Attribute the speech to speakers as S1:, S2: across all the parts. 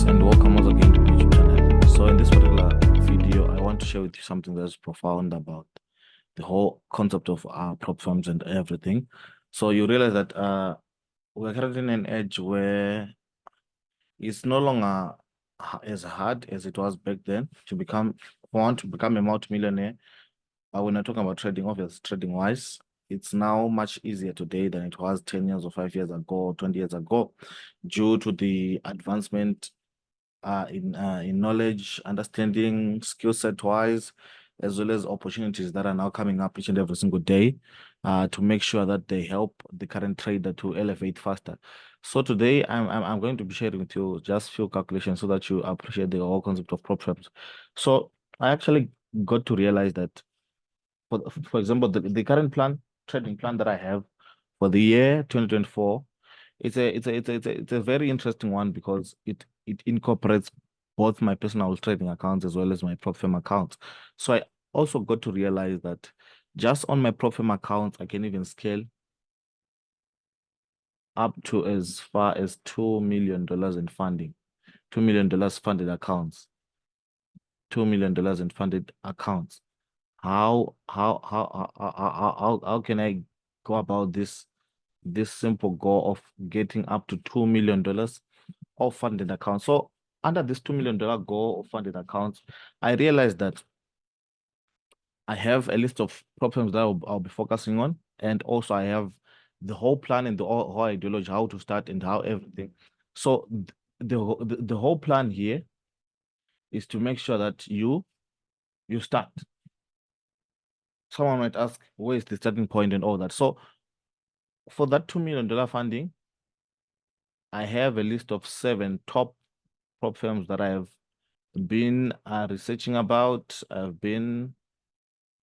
S1: and welcome once again to the YouTube channel. So in this particular video, I want to share with you something that's profound about the whole concept of prop firms and everything. So you realize that we're currently in an age where it's no longer as hard as it was back then to want to become a multimillionaire. When we're talking about trading, obviously trading wise, it's now much easier today than it was 10 years or 5 years ago, or 20 years ago, due to the advancement in knowledge, understanding, skill set wise, as well as opportunities that are now coming up each and every single day to make sure that they help the current trader to elevate faster. So today I'm going to be sharing with you just few calculations so that you appreciate the whole concept of prop firms. So I actually got to realize that for example, the current trading plan that I have for the year 2024, it's a very interesting one because it incorporates both my personal trading accounts as well as my prop firm accounts. So I also got to realize that just on my prop firm accounts, I can even scale up to as far as $2 million in funding, $2 million funded accounts, $2 million in funded accounts. How can I go about this simple goal of getting up to $2 million of funded accounts? So under this $2 million goal of funded accounts, I realized that I have a list of problems that I'll be focusing on, and also I have the whole plan and the whole ideology, how to start and how everything. So the whole plan here is to make sure that you start. Someone might ask, where is the starting point and all that? So for that $2 million funding, I have a list of 7 top prop firms that I have been researching about. I've been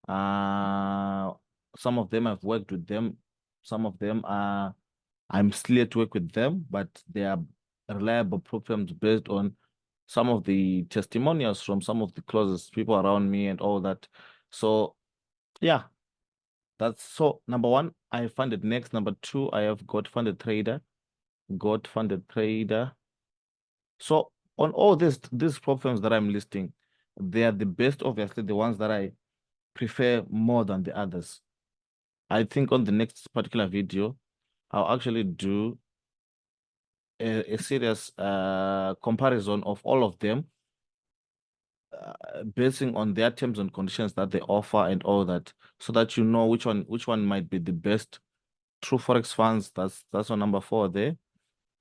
S1: some of them I've worked with them. Some of them I'm still yet to work with them, but they are reliable prop firms based on some of the testimonials from some of the closest people around me and all that. So yeah, that's so number one, I funded next. Number two, I have got funded trader. So on all these prop firms that I'm listing, they are the best, obviously, the ones that I prefer more than the others. I think on the next particular video, I'll actually do a serious comparison of all of them, basing on their terms and conditions that they offer and all that, so that you know which one might be the best true forex funds. That's on number 4 there.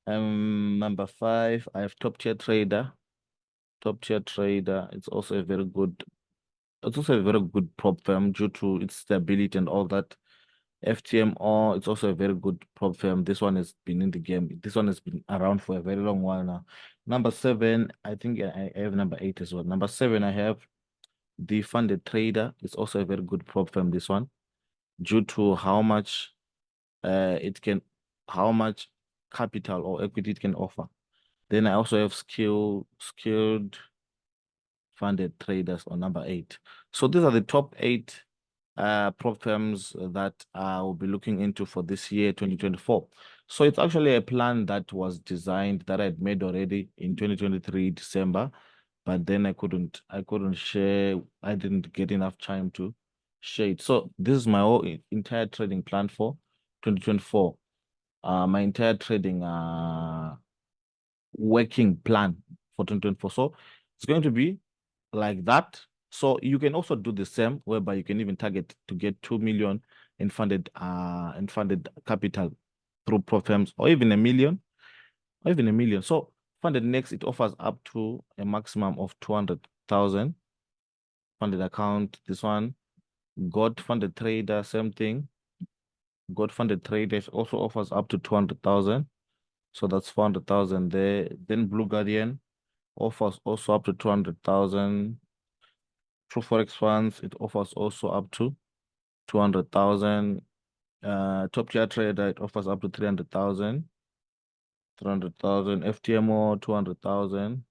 S1: Number 5, I have top tier trader. Top tier trader. It's also a very good prop firm due to its stability and all that. FTMO, it's also a very good prop firm. This one has been in the game. This one has been around for a very long while now. Number 7, I think I have number 8 as well. Number 7, I have the funded trader. It's also a very good prop firm, this one, due to how much how much capital or equity it can offer. Then I also have skilled funded traders on number 8. So these are the top 8 prop firms that I will be looking into for this year, 2024. So it's actually a plan that was designed, that I'd made already in 2023 December, but then I couldn't share. I didn't get enough time to share it. So this is my whole entire trading plan for 2024. My entire trading working plan for 2024. So it's going to be like that. So you can also do the same, whereby you can even target to get 2 million in funded capital through prop firms, or even a million, So funded next, it offers up to a maximum of 200,000 funded account. This one, got funded trader, same thing. Got funded trader also offers up to 200,000. So that's 400,000 there. Then Blue Guardian offers also up to 200,000. True Forex funds, it offers also up to 200,000. Top tier trader, it offers up to 300,000. 300,000. FTMO, 200,000.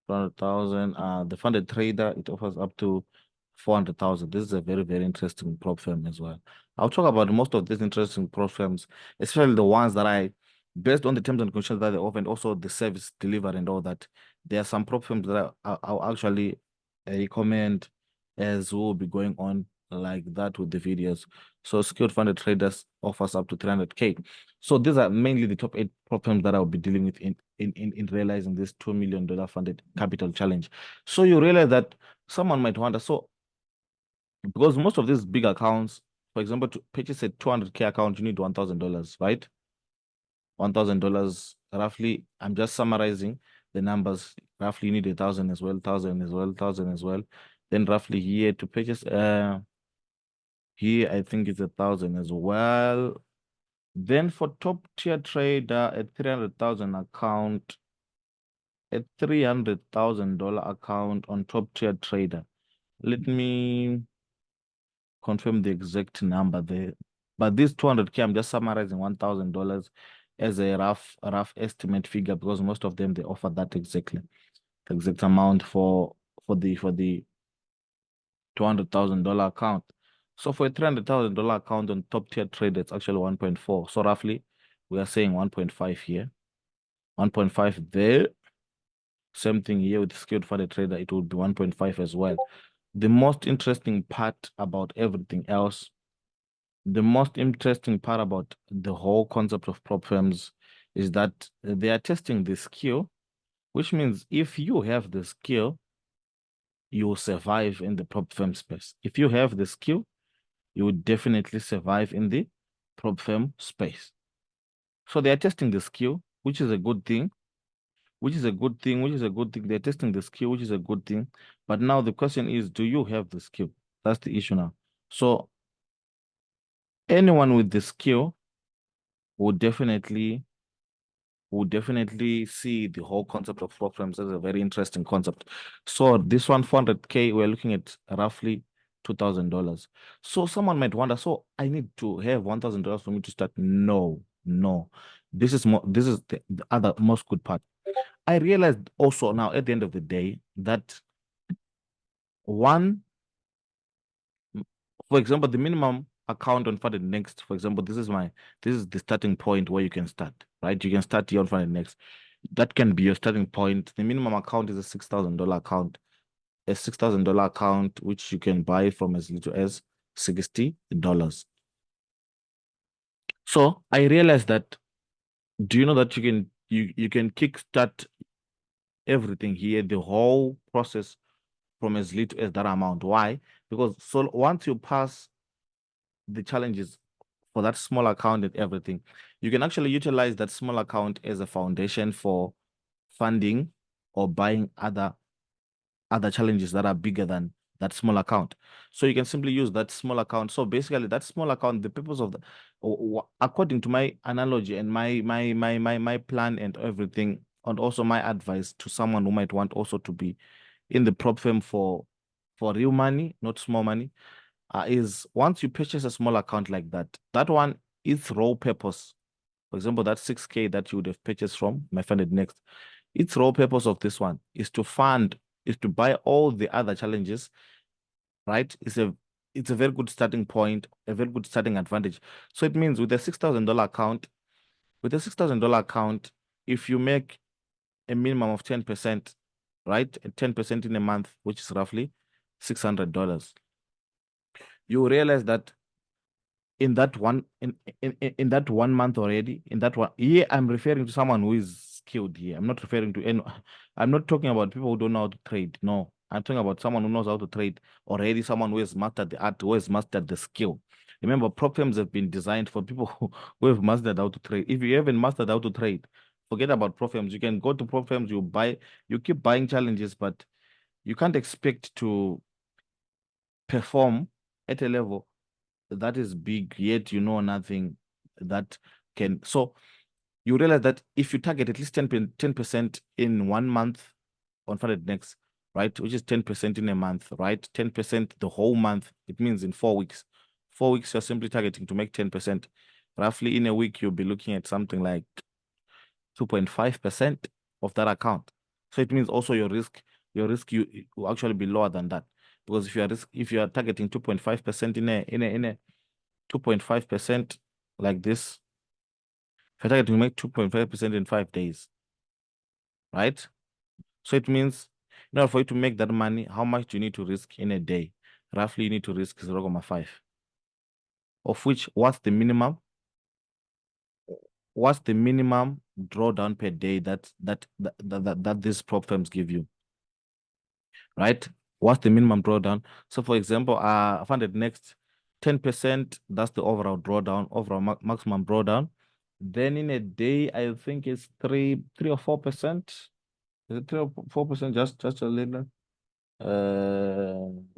S1: 200,000. The funded trader, it offers up to 400,000. This is a very, very interesting prop firm as well. I'll talk about most of these interesting prop firms, especially the ones that I based on the terms and conditions that they offer and also the service delivered and all that, there are some prop firms that I'll actually recommend as we'll be going on like that with the videos. So Secured Funded Traders offers up to 300K. So these are mainly the top 8 prop firms that I'll be dealing with in realizing this $2 million funded capital challenge. So you realize that someone might wonder, so because most of these big accounts, for example, to purchase a 200K account, you need $1,000, right? $1,000 roughly. I'm just summarizing the numbers. Roughly, you need 1,000 as well, 1,000 as well, 1,000 as well. Then roughly here to purchase, here I think it's 1,000 as well. Then for top tier trader, a 300,000 account, a $300,000 account on top tier trader. Let me confirm the exact number there. But this 200K, I'm just summarizing $1,000 as a rough estimate figure because most of them they offer that exactly, the exact amount for the $200,000 account. So for a $300,000 account on top tier trade, it's actually 1.4. So roughly, we are saying 1.5 here, 1.5 there. Same thing here with skilled funded trader, it would be 1.5 as well. The most interesting part about everything else, the most interesting part about the whole concept of prop firms is that they are testing the skill, which means if you have the skill, you will survive in the prop firm space. If you have the skill, you would definitely survive in the prop firm space. So they are testing the skill, which is a good thing, which is a good thing, which is a good thing. They're testing the skill, which is a good thing. But now the question is, do you have the skill? That's the issue now. So anyone with the skill would definitely see the whole concept of prop firms as a very interesting concept. So this one, 400K, we're looking at roughly $2,000. So someone might wonder, so I need to have $1,000 for me to start. No, no. This is the other most good part. I realized also now at the end of the day that one, for example, the minimum account on Funded Next, for example, this is the starting point where you can start, right? You can start here on Funded Next. That can be your starting point. The minimum account is a $6,000 account, which you can buy from as little as $60. So I realized that, do you know that you can kickstart everything here, the whole process from as little as that amount. Why? Because so once you pass the challenges for that small account and everything, you can actually utilize that small account as a foundation for funding or buying other challenges that are bigger than that small account. So you can simply use that small account. So basically that small account, the purpose of according to my analogy and my plan and everything, and also my advice to someone who might want also to be in the prop firm for real money, not small money, is once you purchase a small account like that, that one, its role purpose, for example, that 6K that you would have purchased from my funded next, its role purpose of this one is to buy all the other challenges, right? It's a very good starting point, a very good starting advantage. So it means with a $6,000 account, if you make a minimum of 10%, right? 10% in a month, which is roughly $600. You realize that in that one in that 1 month already, in that one year, I'm referring to someone who is skilled here. I'm not referring to any, I'm not talking about people who don't know how to trade. No, I'm talking about someone who knows how to trade already, someone who has mastered the art, who has mastered the skill. Remember, prop firms have been designed for people who have mastered how to trade. If you haven't mastered how to trade, forget about prop firms. You can go to prop firms, you keep buying challenges, but you can't expect to perform at a level that is big, yet you know nothing that can. So you realize that if you target at least 10% in 1 month on Funded Next, right, which is 10% in a month, right, 10% the whole month, it means in 4 weeks. 4 weeks, you're simply targeting to make 10%. Roughly in a week, you'll be looking at something like 2.5% of that account. So it means also your risk you will actually be lower than that. Because if you are targeting 2.5% in a 2.5% like this, If you're targeting to make 2.5% in 5 days, right? So it means in order for you to make that money, how much do you need to risk in a day? Roughly, you need to risk 0.5, of which what's the minimum? What's the minimum drawdown per day that these prop firms give you, right? What's the minimum drawdown? So, for example, funded next 10%. That's the overall drawdown, maximum drawdown. Then in a day, I think it's 3 or 4%. Is it 3 or 4%? Just a little.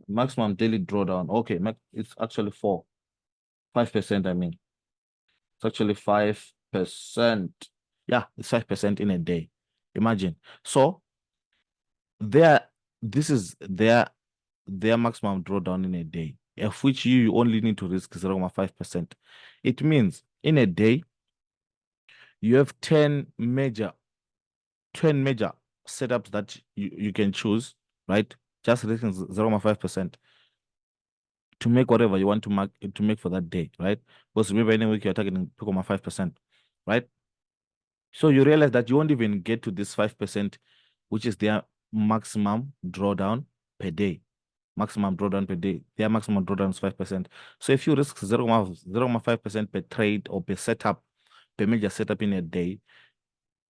S1: Maximum daily drawdown. Okay, it's actually 5%. I mean, it's actually 5%. Yeah, it's 5% in a day. Imagine. So this is their maximum drawdown in a day, of which you only need to risk 0.5%. It means in a day, you have 10 major setups that you can choose, right? Just risking 0.5% to make whatever you want to make for that day, right? Because remember, any week you're targeting 2.5%, right? So you realize that you won't even get to this 5%, which is their maximum drawdown per day. Maximum drawdown per day. Their maximum drawdown is 5%. So if you risk 0.5% per trade or per setup, per major setup in a day,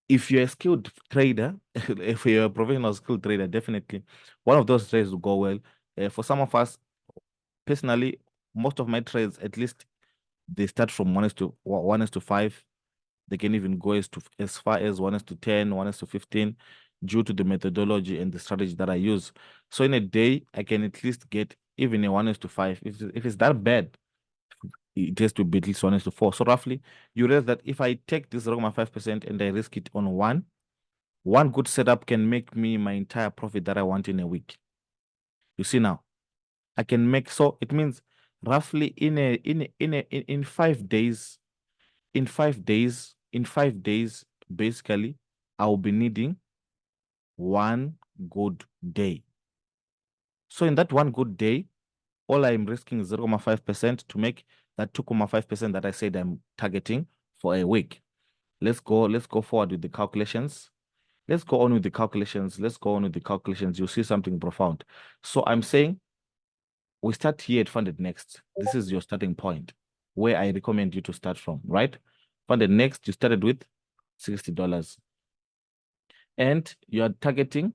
S1: if you're a skilled trader, if you're a professional skilled trader, definitely one of those trades will go well. For some of us, personally, most of my trades, at least they start from 1:5. They can even go as far as 1:10, 1:15, due to the methodology and the strategy that I use. So in a day, I can at least get even a 1:5. If it's that bad, it has to be at least 1:4. So roughly, you realize that if I take this 0.5% and I risk it on one good setup can make me my entire profit that I want in a week. You see now, I can make, so it means roughly in 5 days, basically, I'll be needing one good day. So in that one good day, all I'm risking is 0.5% to make that 2.5% that I said I'm targeting for a week. Let's go forward with the calculations. Let's go on with the calculations. You'll see something profound. So I'm saying we start here at Funded Next. This is your starting point where I recommend you to start from, right? Funded Next, you started with $60. And you're targeting,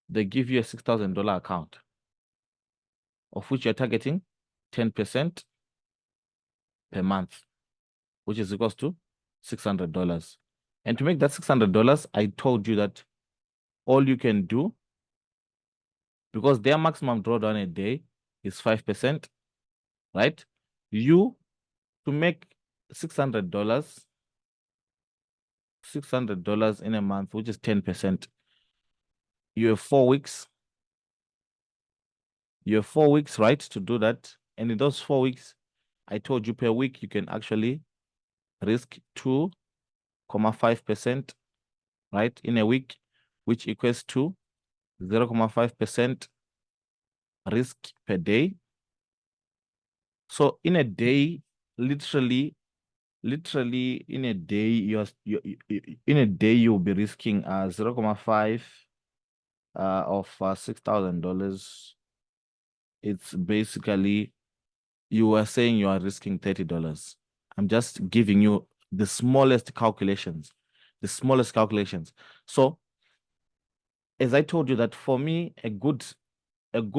S1: they give you a $6,000 account, of which you're targeting 10% per month, which is equals to $600. And to make that $600, I told you that all you can do, because their maximum drawdown a day is 5%, right? You, to make $600 in a month, which is 10%, you have 4 weeks. You have 4 weeks, right, to do that. And in those 4 weeks, I told you per week, you can actually risk 2.5%, right, in a week, which equates to 0.5% risk per day. So in a day, literally in a day, you'll be risking 0.5 of $6,000. It's basically, you are saying you are risking $30. I'm just giving you the smallest calculations. So as I told you that for me, a good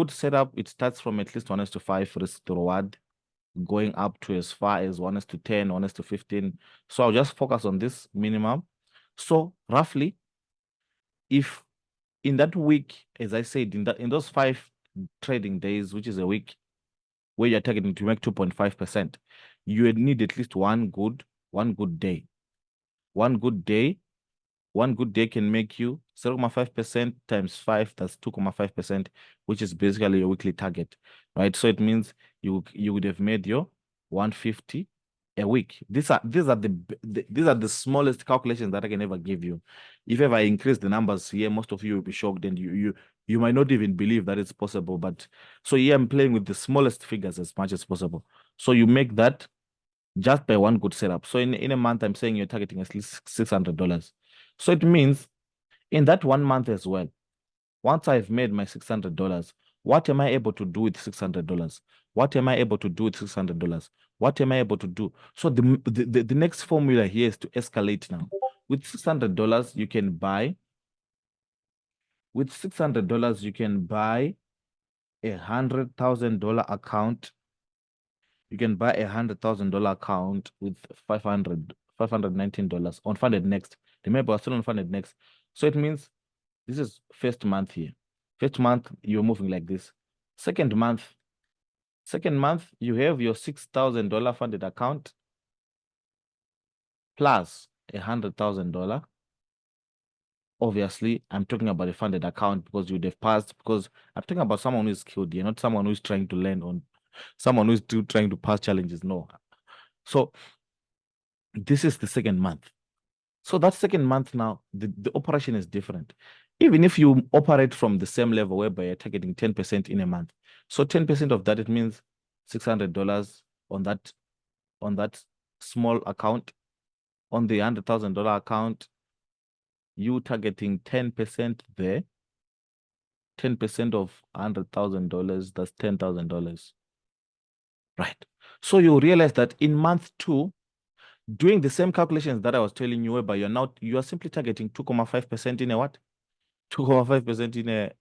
S1: setup, it starts from at least 1:5 risk to reward, going up to as far as 1:10, 1:15. So I'll just focus on this minimum. So roughly, if in that week, as I said, in those 5 trading days, which is a week, where you're targeting to make 2.5%, you would need at least one good day. One good day can make you 0.5% times 5, that's 2.5%, which is basically your weekly target, right? So it means you would have made your 150 a week. These are the smallest calculations that I can ever give you. If ever I increase the numbers here, most of you will be shocked, and you might not even believe that it's possible. But so here I'm playing with the smallest figures as much as possible. So you make that just by one good setup. So in a month, I'm saying you're targeting at least $600. So it means in that 1 month as well, once I've made my $600, what am I able to do with $600? What am I able to do with $600? What am I able to do? So the next formula here is to escalate now. With $600, you can buy. With $600, you can buy $100,000 account. You can buy $100,000 account with $519 on Funded Next. Remember, we're still on Funded Next. So it means this is first month here. First month, you're moving like this. Second month, you have your $6,000 funded account plus $100,000. Obviously, I'm talking about a funded account because you would have passed, because I'm talking about someone who's skilled here, not someone who's trying to learn on someone who's still trying to pass challenges. No. So this is the second month. So that second month now, the operation is different. Even if you operate from the same level whereby you're targeting 10% in a month. So 10% of that, it means $600 on that small account. On the $100,000 account, you targeting 10% there. 10% of $100,000, that's $10,000. Right. So you realize that in month 2, doing the same calculations that I was telling you, whereby you are simply targeting 2.5% in a what? 2.5%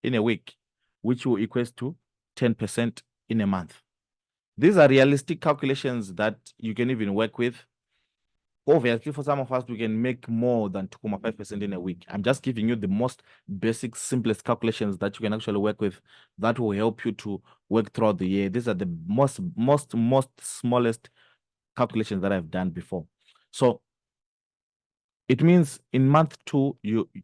S1: in a week, which will equate to 10% in a month. These are realistic calculations that you can even work with. Obviously, for some of us, we can make more than 2.5% in a week. I'm just giving you the most basic, simplest calculations that you can actually work with that will help you to work throughout the year. These are the most smallest calculations that I've done before. So it means in month 2,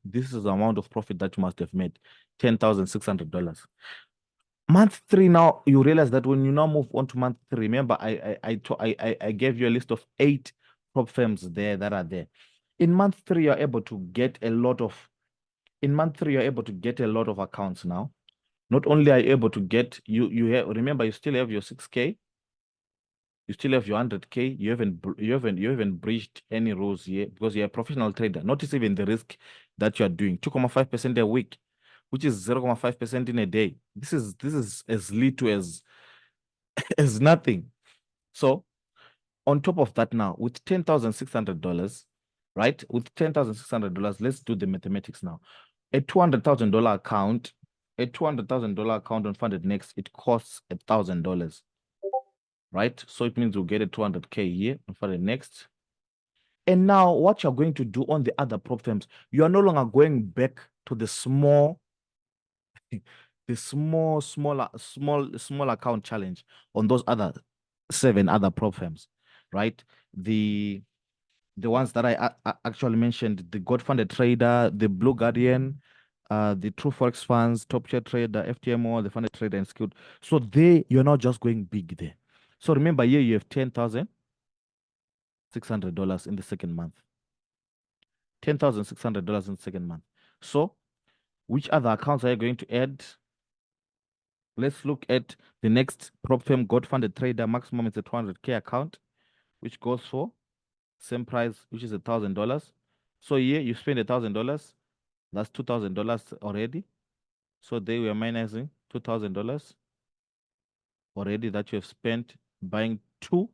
S1: this is the amount of profit that you must have made, $10,600. Month 3 now, you realize that when you now move on to month 3, remember I gave you a list of 8 prop firms there that are there. In month 3, you're able to get a lot of accounts now. Not only are you able to get, remember, you still have your 6K, you still have your 100K. You haven't breached any rules here because you're a professional trader. Notice even the risk that you are doing, 2.5% a week, which is 0.5% in a day. This is as little as as nothing. So on top of that, now with $10,600, right? With $10,600, let's do the mathematics now. A $200,000 account, on Funded Next, it costs $1,000. Right? So it means you'll get a 200K here on Funded Next. And now what you're going to do on the other prop firms, you are no longer going back to the small account challenge on those other 7 other prop firms, right? The ones that I actually mentioned, the God Funded Trader, the Blue Guardian, the True Forex Funds, Top Tier Trader, FTMO, the Funded Trader, and Skilled. So you're not just going big there. So remember, here you have $10,600 in the second month. $10,600 in the second month. So which other accounts are you going to add? Let's look at the next prop firm, God Funded Trader. Maximum is a 200K account, which goes for same price, which is $1,000. So here you spend $1,000. That's $2,000 already. So there we are minusing $2,000 already that you have spent buying 2.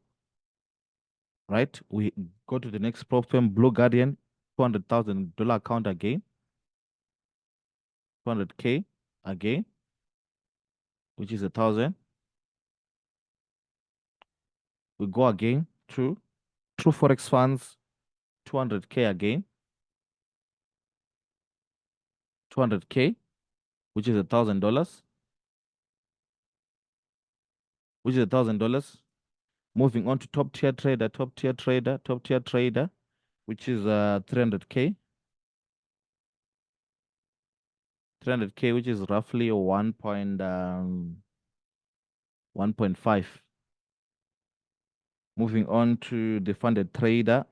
S1: Right? We go to the next prop firm, Blue Guardian, $200,000 account again. 200K again, which is 1,000. We go again to True Forex Funds, 200K again, 200K, which is $1,000, Moving on to Top Tier Trader, which is 300K, which is roughly 1.5. Moving on to the Funded Trader,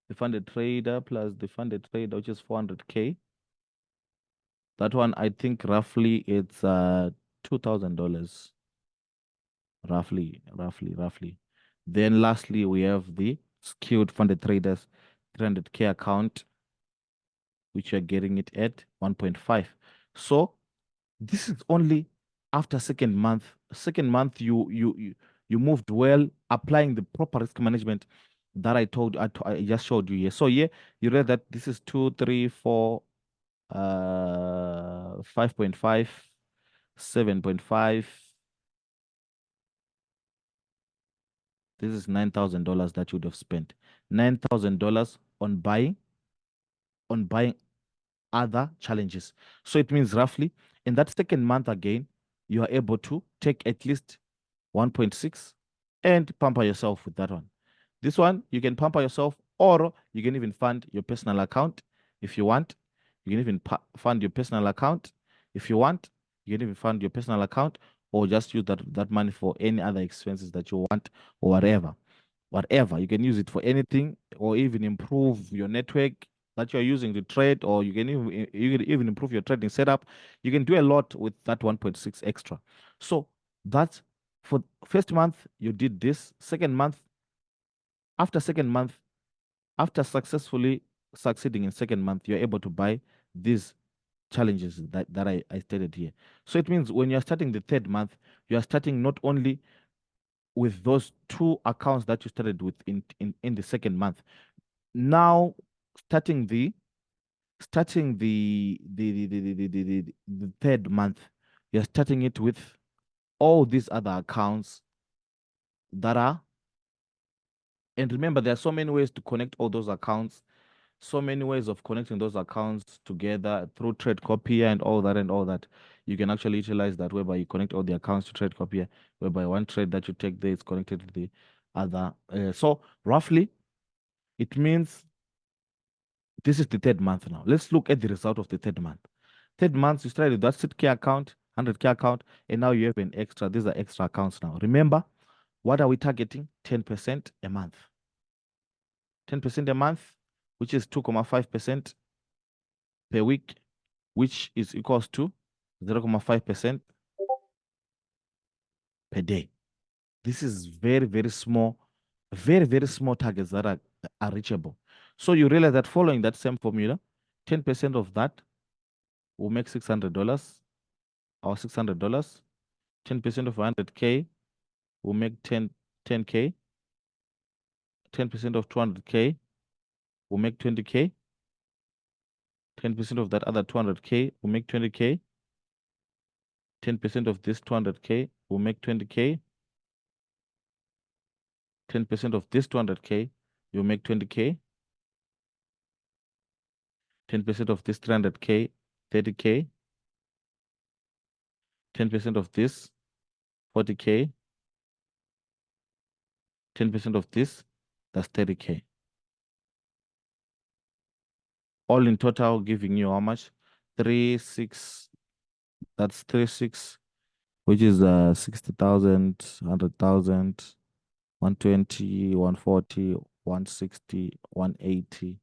S1: plus the Funded Trader, which is 400K. That one, I think roughly it's $2,000. Roughly. Then lastly, we have the skilled funded traders 300K account, which you're getting it at 1.5. So this is only after second month. Second month, you moved well, applying the proper risk management that I just showed you here. So yeah, you read that this is 2, 3, 4, 5.5, 7.5. This is $9,000 that you would have spent. $9,000 on buying other challenges. So it means roughly in that second month again, you are able to take at least 1.6 and pamper yourself with that one. This one, you can pamper yourself, or you can even fund your personal account if you want. You can even fund your personal account if you want. You can even fund your personal account, or just use that money for any other expenses that you want, or whatever. You can use it for anything, or even improve your network that you're using to trade, or you can even improve your trading setup. You can do a lot with that 1.6 extra. So that's for first month you did this. Second month, after second month, after successfully succeeding in second month, you're able to buy these challenges that I stated here. So it means when you're starting the third month, you are starting not only with those two accounts that you started with in the second month. Now starting the third month, you're starting it with all these other accounts that are, and remember, there are so many ways to connect all those accounts, so many ways of connecting those accounts together through Trade Copier and all that and all that. You can actually utilize that, whereby you connect all the accounts to Trade Copier, whereby one trade that you take there is connected to the other. So roughly, it means this is the third month now. Let's look at the result of the third month. Third month, you started with that 60K account, 100K account, and now you have an extra. These are extra accounts now. Remember, what are we targeting? 10% a month. 10% a month, which is 2.5% per week, which is equals to 0.5% per day. This is very, very small targets that are reachable. So you realize that following that same formula, 10% of that will make $600 or $600. 10% of 100K will make 10K. 10% of 200K will make 20K. 10% of that other 200K will make 20K. 10% of this 200K will make 20K. 10% of this 200K, you'll make 20K. 10% of this 300K, 30K. 10% of this, 40K. 10% of this, that's 30K. All in total, giving you how much? 3.6. That's 3.6, which is 60,000, 100,000, 120, 140, 160, 180,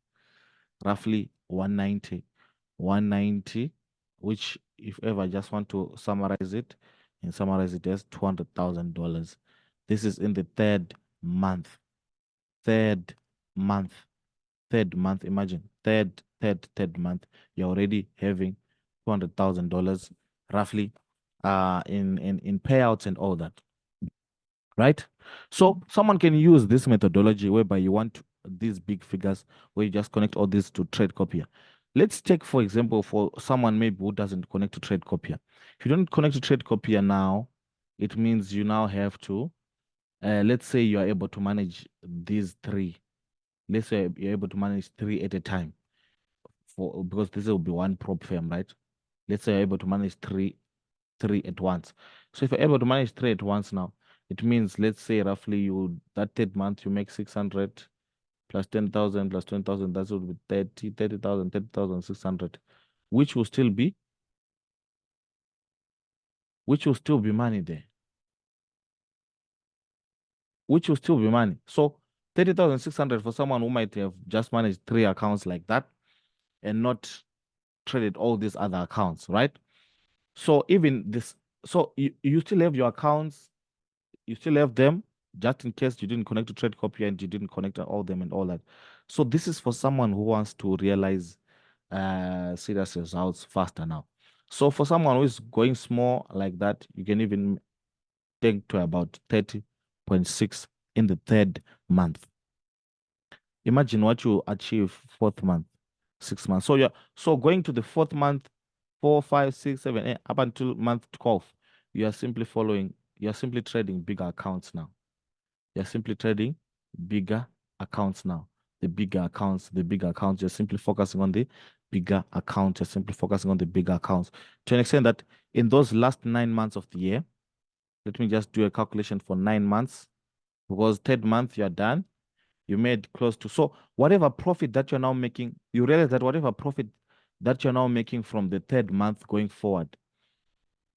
S1: roughly 190, which if ever I just want to summarize it and summarize it as $200,000. This is in the third month. Third month. Third month. Imagine third month. You're already having $200,000 roughly in payouts and all that. Right? So someone can use this methodology whereby you want these big figures where you just connect all this to Trade Copier. Let's take, for example, for someone maybe who doesn't connect to Trade Copier. If you don't connect to Trade Copier now, it means you now have to, let's say you are able to manage these three. Let's say you're able to manage three at a time, because this will be one prop firm, right? Let's say you're able to manage three at once. So if you're able to manage three at once now, it means, let's say roughly that third month you make 600 plus 10,000 plus 20,000, that would be 30,000, 30,600, which will still be money there. Which will still be money. So 30,600 for someone who might have just managed three accounts like that and not traded all these other accounts, right? So even this, so you still have your accounts, you still have them, just in case you didn't connect to trade copy and you didn't connect to all them and all that. So this is for someone who wants to realize serious results faster now. So for someone who is going small like that, you can even take to about 30.6 in the third month. Imagine what you achieve fourth month, 6 months. So going to the fourth month, 4, 5, 6, 7, 8, up until month 12, you are simply trading bigger accounts now. You're simply trading bigger accounts now. The bigger accounts, you're simply focusing on the bigger accounts. You're simply focusing on the bigger accounts. To an extent that in those last 9 months of the year, let me just do a calculation for 9 months, because third month you're done. You made close to, so whatever profit that you're now making, you realize that whatever profit that you're now making from the third month going forward,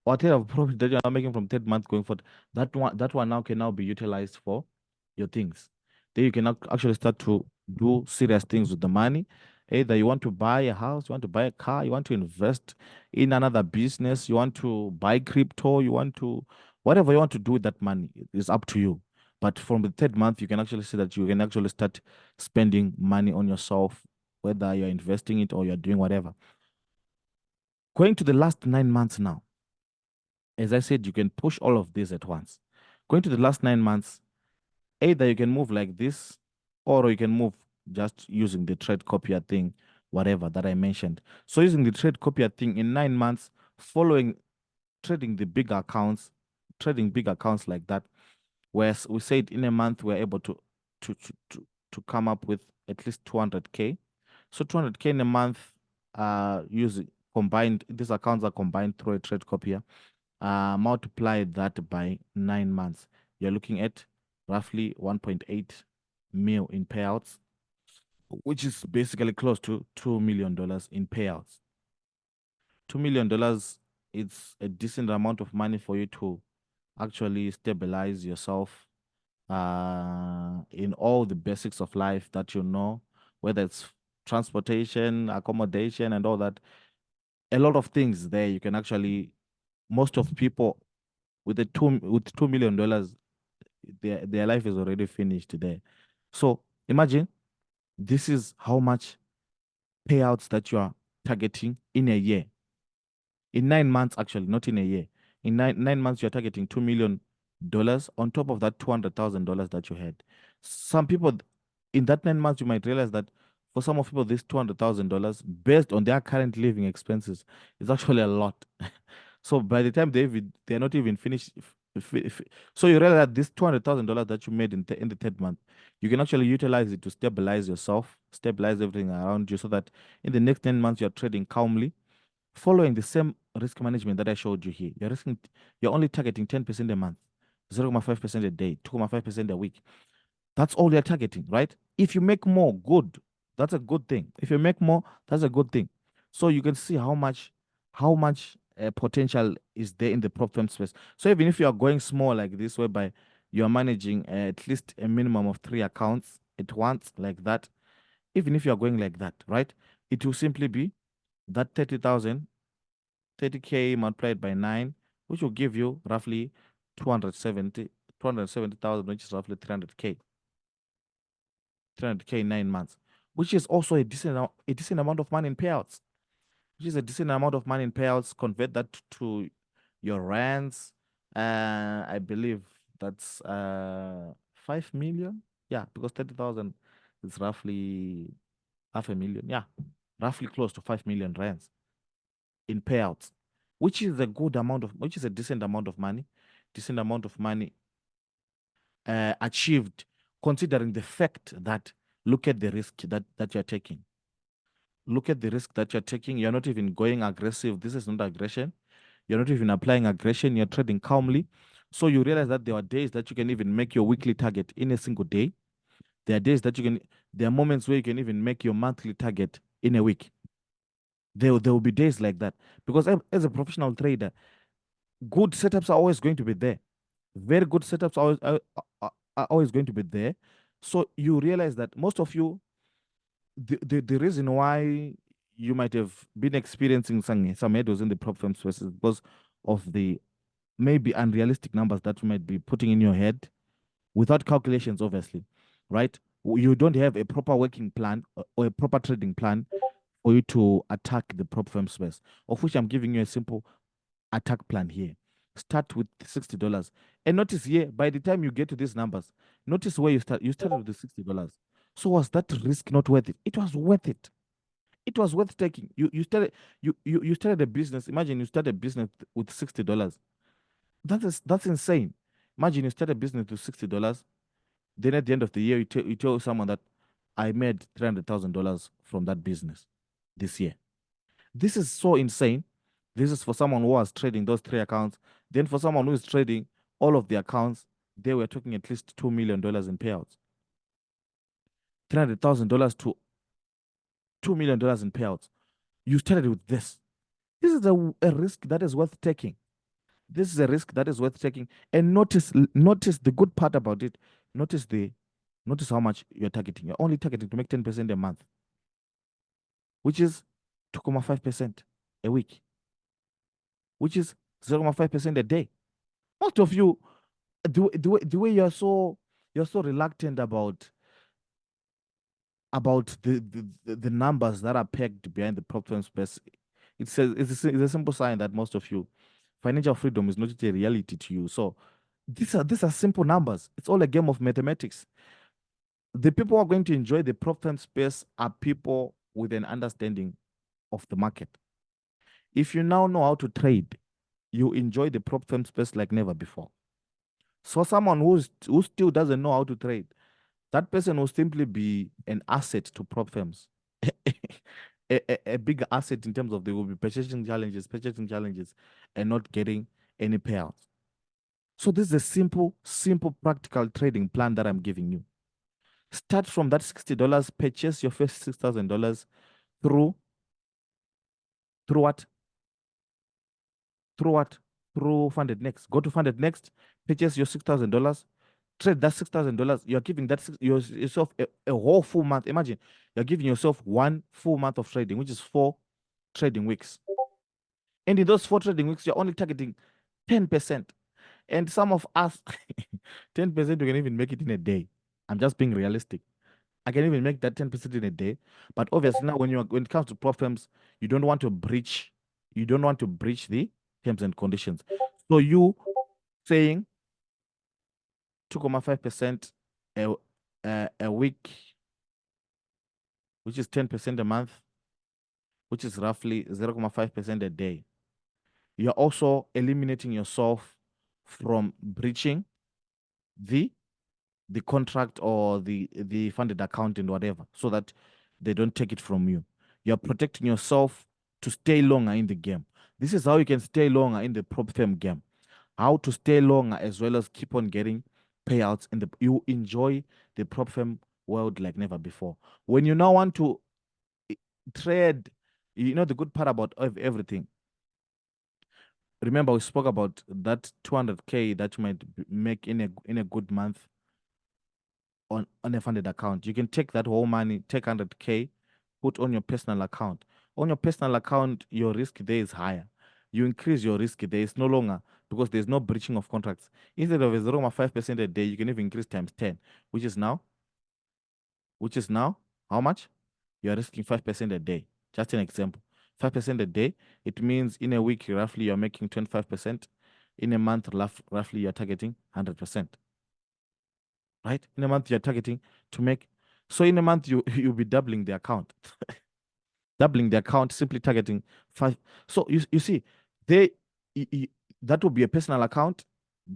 S1: whatever profit that you're now making from third month going forward, that one now can now be utilized for your things. Then you can actually start to do serious things with the money. Either you want to buy a house, you want to buy a car, you want to invest in another business, you want to buy crypto, you want to, whatever you want to do with that money is up to you. But from the third month, you can actually see that you can actually start spending money on yourself, whether you're investing it or you're doing whatever. Going to the last 9 months now, as I said, you can push all of this at once. Going to the last 9 months, either you can move like this, or you can move just using the trade copier thing, whatever that I mentioned. So using the trade copier thing in 9 months, following trading the big accounts, trading big accounts like that, where we said in a month we're able to to to, to come up with at least 200K. So 200K in a month, using combined, these accounts are combined through a trade copier. Multiply that by 9 months, you're looking at roughly 1.8 mil in payouts, which is basically close to $2 million in payouts. $2 million, it's a decent amount of money for you to actually stabilize yourself in all the basics of life that you know, whether it's transportation, accommodation, and all that. A lot of things there you can actually, most of people with $2 million, their life is already finished there. So imagine this is how much payouts that you are targeting in a year. In 9 months, actually, not in a year. In nine months, you're targeting $2 million on top of that $200,000 that you had. Some people in that 9 months, you might realize that for some of people, this $200,000 based on their current living expenses is actually a lot. So by the time they're not even finished. So you realize that this $200,000 that you made in the third month, you can actually utilize it to stabilize yourself, stabilize everything around you, so that in the next 10 months you're trading calmly, following the same risk management that I showed you here. You're only targeting 10% a month, 0.5% a day, 2.5% a week. That's all you're targeting, right? If you make more, good. That's a good thing. If you make more, that's a good thing. So you can see how much potential is there in the prop firm space. So even if you are going small like this, whereby you are managing at least a minimum of 3 accounts at once, like that, even if you are going like that, right, it will simply be that 30K multiplied by 9, which will give you roughly 270,000, which is roughly 300K in 9 months, which is also a decent amount of money in payouts, which is a decent amount of money in payouts. Convert that to your rands. I believe that's 5 million. Yeah, because 30,000 is roughly half a million. Yeah, roughly close to 5 million rands in payouts, which is a decent amount of money, achieved, considering the fact that look at the risk that you're taking. Look at the risk that you're taking. You're not even going aggressive. This is not aggression. You're not even applying aggression. You're trading calmly. So you realize that there are days that you can even make your weekly target in a single day. There are moments where you can even make your monthly target in a week. There will be days like that, because as a professional trader, good setups are always going to be there. Very good setups are always going to be there. So you realize that most of you, the reason why you might have been experiencing some headwinds in the prop firm space is because of the maybe unrealistic numbers that you might be putting in your head. without calculations, obviously, right? You don't have a proper working plan or a proper trading plan for you to attack the prop firm space, of which I'm giving you a simple attack plan here. Start with $60. And notice here, by the time you get to these numbers, notice where you start. You started with the $60. So was that risk not worth it? It was worth it. It was worth taking. You started a business. Imagine you started a business with $60. That's insane. Imagine you start a business with $60. Then at the end of the year, you tell someone that I made $300,000 from that business this year. This is so insane. This is for someone who was trading those three accounts. Then for someone who is trading all of the accounts, they were talking at least $2 million in payouts. $300,000 to $2 million in payouts. You started with this. This is a risk that is worth taking. This is a risk that is worth taking. And notice the good part about it. Notice how much you're targeting. You're only targeting to make 10% a month, which is 2.5% a week, which is 0.5% a day. Most of you, the way you're so reluctant about the numbers that are pegged behind the prop firm space, it's a simple sign that most of you, financial freedom is not a reality to you. So these are simple numbers. It's all a game of mathematics. The people who are going to enjoy the prop firm space are people with an understanding of the market. If you now know how to trade, you enjoy the prop firm space like never before. So someone who still doesn't know how to trade, that person will simply be an asset to prop firms. a big asset in terms of they will be purchasing challenges, and not getting any payouts. So this is a simple, practical trading plan that I'm giving you. Start from that $60, purchase your first $6,000 through what? Through Funded Next. Go to Funded Next, purchase your $6,000, trade that $6,000. You're giving yourself a whole full month. Imagine you're giving yourself one full month of trading, which is 4 trading weeks. And in those 4 trading weeks, you're only targeting 10%. And some of us, 10%, we can even make it in a day. I'm just being realistic. I can even make that 10% in a day. But obviously now when it comes to prop firms, you don't want to breach the terms and conditions. So you saying 2.5% a week, which is 10% a month, which is roughly 0.5% a day. You're also eliminating yourself from breaching the contract or the funded account and whatever, so that they don't take it from you. You're protecting yourself to stay longer in the game. This is how you can stay longer in the prop firm game. How to stay longer as well as keep on getting payouts you enjoy the prop firm world like never before. When you now want to trade, the good part about everything. Remember, we spoke about that 200K that you might make in a good month on a funded account. You can take that whole money, take 100K, put on your personal account. On your personal account, your risk there is higher. You increase your risk there. It's no longer, because there's no breaching of contracts. Instead of a 0.5% a day, you can even increase times 10, which is now how much? You're risking 5% a day. Just an example. 5% a day, it means in a week, roughly, you're making 25%. In a month, roughly, you're targeting 100%. Right? In a month, you're targeting to make. So in a month, you'll be doubling the account. Doubling the account, simply targeting 5. So you see, that will be a personal account.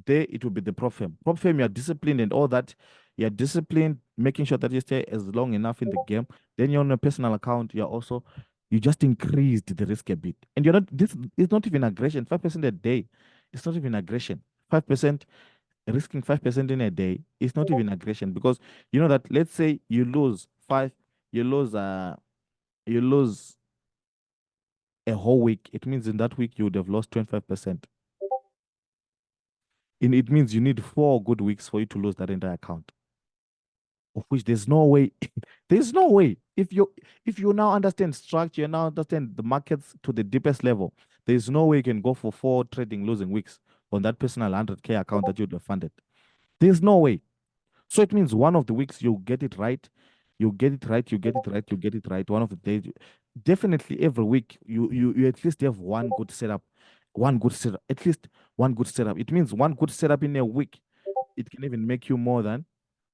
S1: There, it will be the prop firm. Prop firm, you're disciplined and all that. You're disciplined, making sure that you stay as long enough in the game. Then you're on a personal account. You just increased the risk a bit. And you're not, this is not even aggression. 5% a day. It's not even aggression. 5%, risking 5% in a day is not even aggression, because you know that, let's say you lose you lose a whole week. It means in that week you would have lost 25%. And it means you need 4 good weeks for you to lose that entire account. Of which there's no way. There's no way. If you now understand structure, you now understand the markets to the deepest level, there's no way you can go for 4 trading losing weeks on that personal 100K account that you'd have funded. There's no way. So it means one of the weeks you get it right, you get it right, you get it right, you get it right. One of the days, definitely every week, you at least have one good setup, one good setup, at least one good setup. It means one good setup in a week, it can even make you more than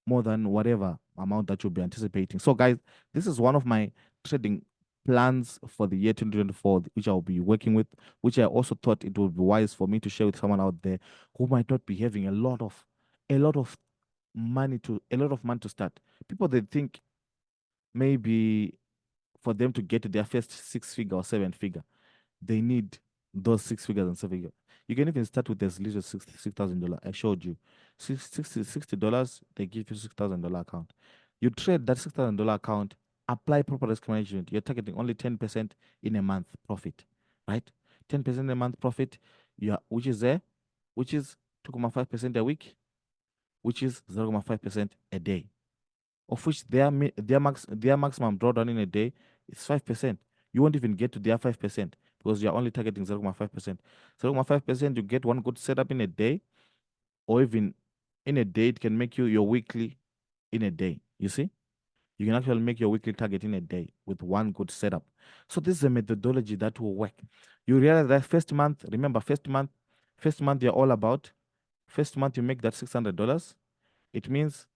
S1: whatever amount that you'll be anticipating. So, guys, this is one of my trading plans for the year 2024, which I'll be working with, which I also thought it would be wise for me to share with someone out there who might not be having a lot of money to start. People, they think maybe for them to get to their first six figure or seven figure, they need those six figures and seven figures. You can even start with as little as $6,000. I showed you. $60, they give you $6,000 account. You trade that $6,000 account, apply proper risk management. You're targeting only 10% in a month profit, right? 10% a month profit, which is there, which is 2.5% a week, which is 0.5% a day, of which their maximum drawdown in a day is 5%. You won't even get to their 5% because you're only targeting 0.5%. 0.5%, you get one good setup in a day, or even in a day, it can make you your weekly in a day. You see? You can actually make your weekly target in a day with one good setup. So this is a methodology that will work. You realize that first month you're all about. First month you make that $600. It means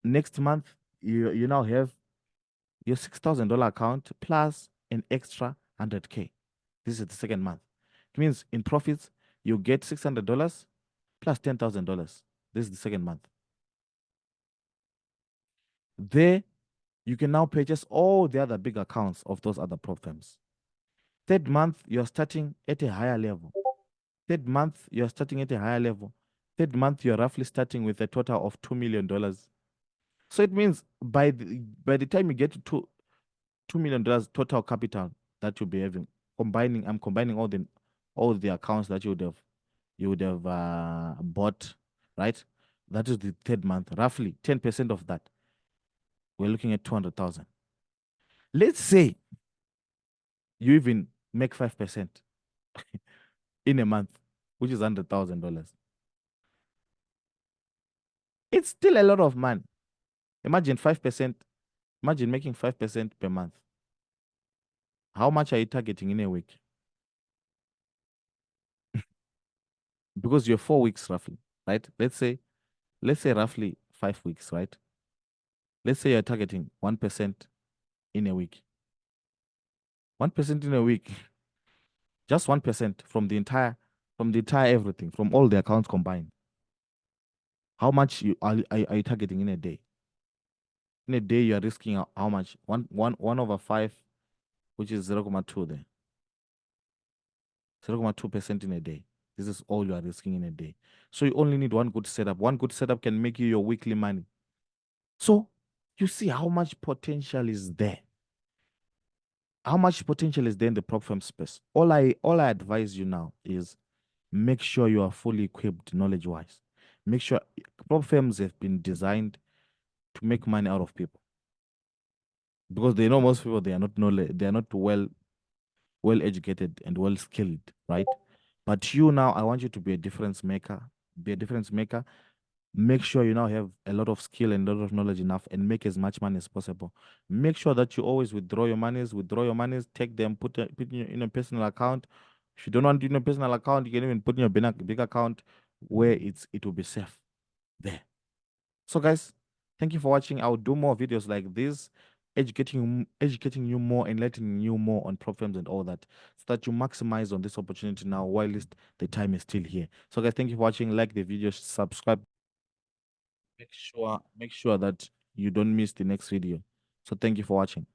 S1: next month you now have your $6,000 account plus an extra 100K. This is the second month. It means in profits, you get $600 plus $10,000. This is the second month. There, you can now purchase all the other big accounts of those other prop firms. Third month, you're starting at a higher level. Third month, you're starting at a higher level. Third month, you're roughly starting with a total of $2 million. So it means by the time you get to $2 million total capital that you'll be having. I'm combining all the accounts that you would have bought, right? That is the third month. Roughly 10% of that. We're looking at 200,000. Let's say you even make 5% in a month, which is $100,000. It's still a lot of money. Imagine 5%. Imagine making 5% per month. How much are you targeting in a week? Because you're 4 weeks roughly, right? Let's say roughly 5 weeks, right? Let's say you're targeting 1% in a week. 1% in a week, just 1% from the entire everything, from all the accounts combined. How much are you targeting in a day? In a day, you are risking how much? One over 5, which is 0.2 there. 0.2% in a day. This is all you are risking in a day. So you only need one good setup. One good setup can make you your weekly money. So you see how much potential is there. How much potential is there in the prop firm space? All I advise you now is make sure you are fully equipped knowledge wise. Make sure prop firms have been designed to make money out of people, because they know most people, they are not well educated and well skilled, right? But you now, I want you to be a difference maker. Be a difference maker. Make sure you now have a lot of skill and a lot of knowledge enough, and make as much money as possible. Make sure that you always withdraw your monies, take them, put in a personal account. If you don't want it in a personal account, you can even put in your big account where it will be safe there. So guys, thank you for watching. I'll do more videos like this, educating you more, enlightening you more on prop firms and all that, so that you maximize on this opportunity now while the time is still here. So guys, thank you for watching. Like the video, subscribe. Make sure that you don't miss the next video. So thank you for watching.